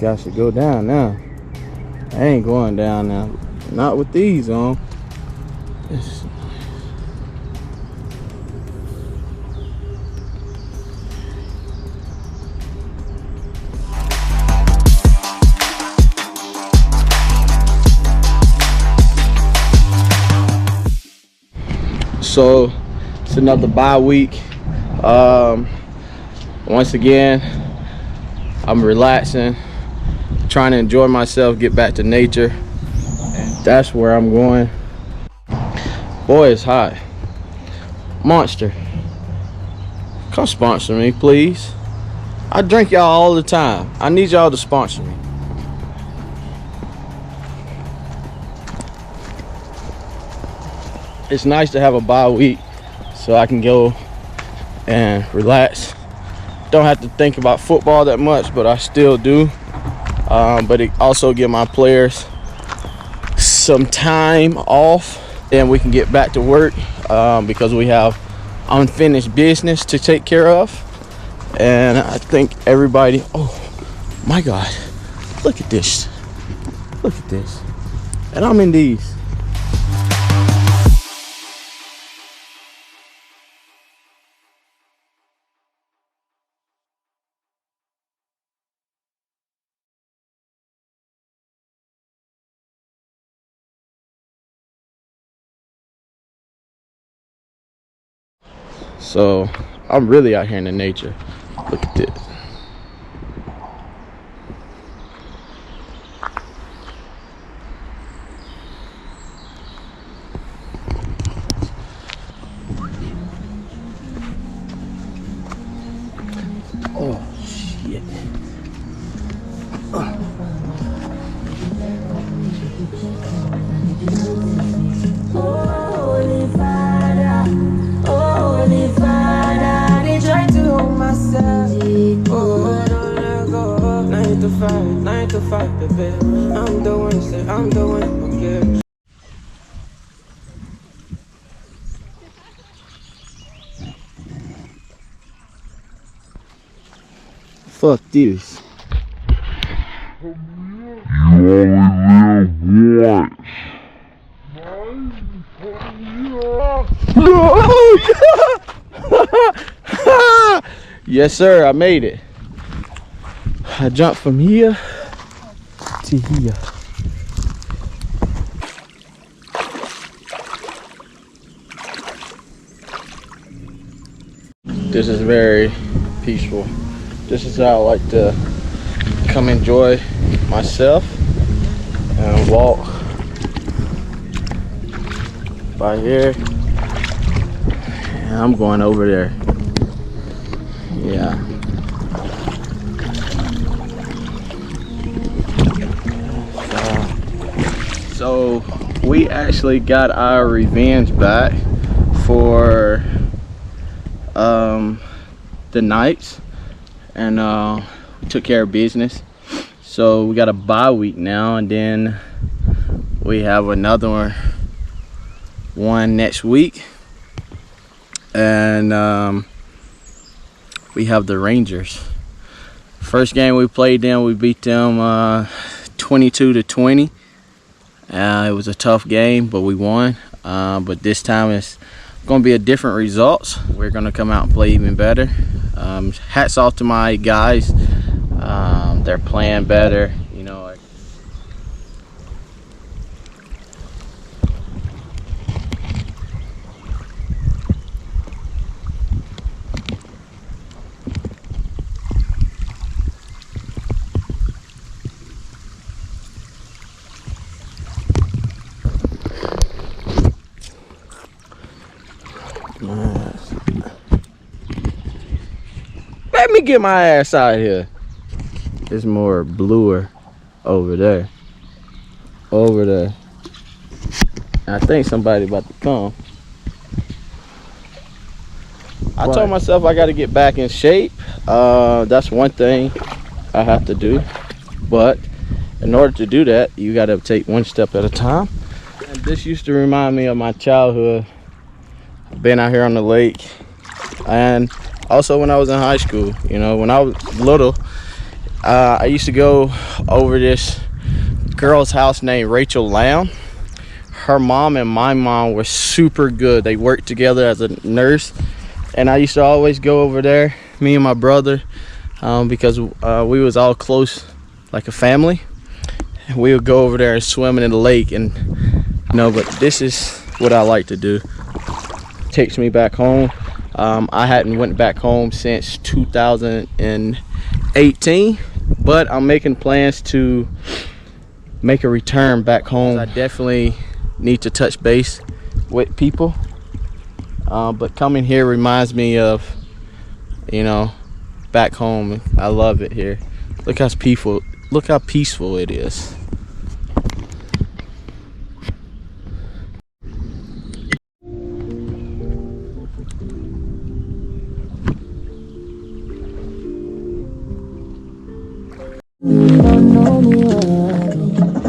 I should go down now. I ain't going down now. Not with these on. So it's another bye week. Once again, I'm relaxing, trying to enjoy myself, get back to nature. That's where I'm going. Boy, it's hot. Monster, come sponsor me, please. I drink y'all all the time. I need y'all to sponsor me. It's nice to have a bye week so I can go and relax. Don't have to think about football that much, but I still do. But it also give my players some time off, and we can get back to work because we have unfinished business to take care of. And I think everybody, oh my God, look at this. Look at this. And I'm in these. So I'm really out here in the nature. Look at this. Oh shit. Nine to five, baby. I'm doing, say I'm doing, okay. Fuck this. You only live once. Yes, sir. I made it. I jumped from here to here. This is very peaceful. This is how I like to come enjoy myself and walk by here. And I'm going over there. Yeah. So we actually got our revenge back for the Knights, and we took care of business. So we got a bye week now, and then we have another one next week, and we have the Rangers. First game we played them, we beat them 22-20. It was a tough game, but we won. But this time it's going to be a different results. We're going to come out and play even better. Hats off to my guys. They're playing better, you know. Let me get my ass out here. It's more bluer over there. Over there. I think somebody about to come. I told myself I got to get back in shape. That's one thing I have to do. But in order to do that, you got to take one step at a time. And this used to remind me of my childhood. I've been out here on the lake, and also when I was in high school. You know, when I was little, I used to go over this girl's house named Rachel Lamb. Her mom and my mom were super good. They worked together as a nurse, and I used to always go over there, me and my brother, because we was all close, like a family. We would go over there and swim in the lake, and but this is what I like to do. Takes me back home. I hadn't went back home since 2018, but I'm making plans to make a return back home. I definitely need to touch base with people, but coming here reminds me of back home. I love it here. Look how peaceful it is.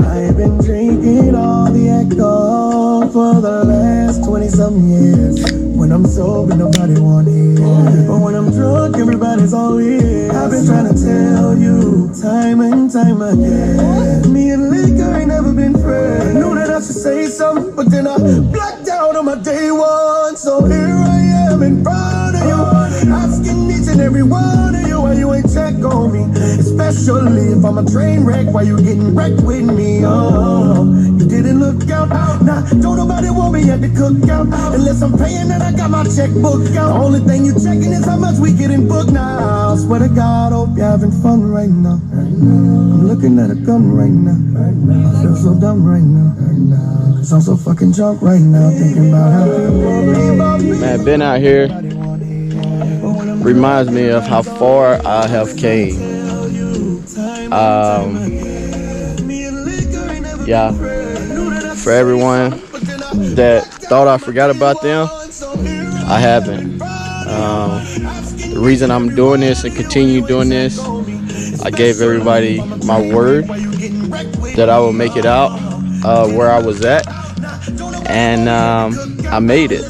I've been drinking all the alcohol for the last 20-something years. When I'm sober, nobody want it. But when I'm drunk, everybody's all ears. I've been trying to tell you time and time again. Me and liquor ain't never been friends. Knew that I should say something, but then I blacked out on my day one. So here I am in front of you, asking each and every one of you why you ain't check on me. Especially if I'm a train wreck, why you getting wrecked with me? Oh, you didn't look out. Nah, don't nobody want me at the cookout. Unless I'm paying and I got my checkbook out. The only thing you checking is how much we getting booked now. Swear to God, hope you're having fun right now. I'm looking at a gun right now. I feel so dumb right now. Cause I'm so fucking drunk right now, thinking about how Man, been out here reminds me of how far I have came. Yeah, for everyone that thought I forgot about them, I haven't. The reason I'm doing this and continue doing this, I gave everybody my word that I will make it out where I was at, and I made it.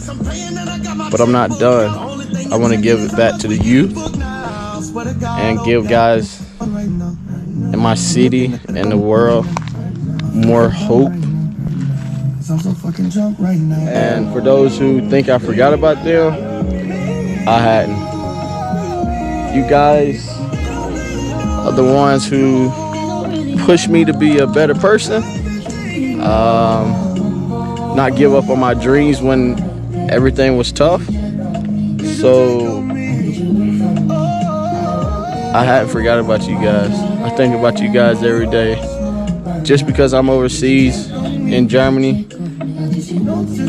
But I'm not done. I want to give it back to the youth and give guys in my city and the world more hope. And for those who think I forgot about them, I hadn't. You guys are the ones who pushed me to be a better person, not give up on my dreams when everything was tough. So I hadn't forgot about you guys. I think about you guys every day. Just because I'm overseas in Germany,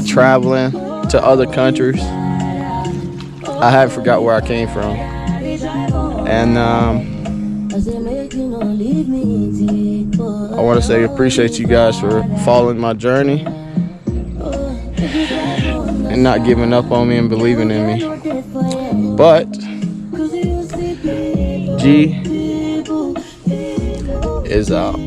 traveling to other countries, I haven't forgot where I came from. And I want to say appreciate you guys for following my journey and not giving up on me and believing in me. But G is out.